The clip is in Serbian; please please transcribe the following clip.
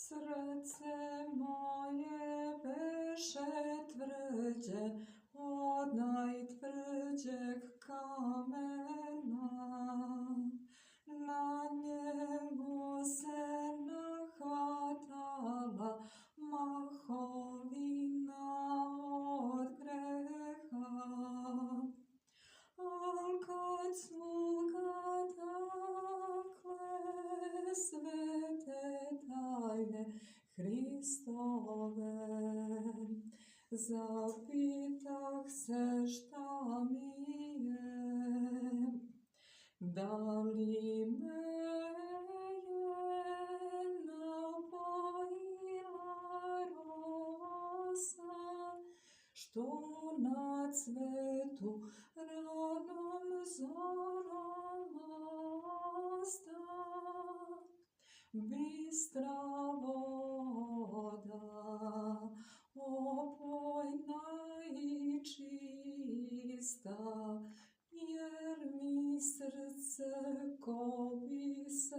Srdce moje beše tvrđe od najtvrđeg kamena. Na njemu se nahvatala mahovina od greha. Al kad su ga dakle svete tajne Hristove, zapitah se šta mi je, da li me je napojila rosa, što na cvetu ranom zorom osta. Bistra voda, opojna i čista, jer mi srce ko bi se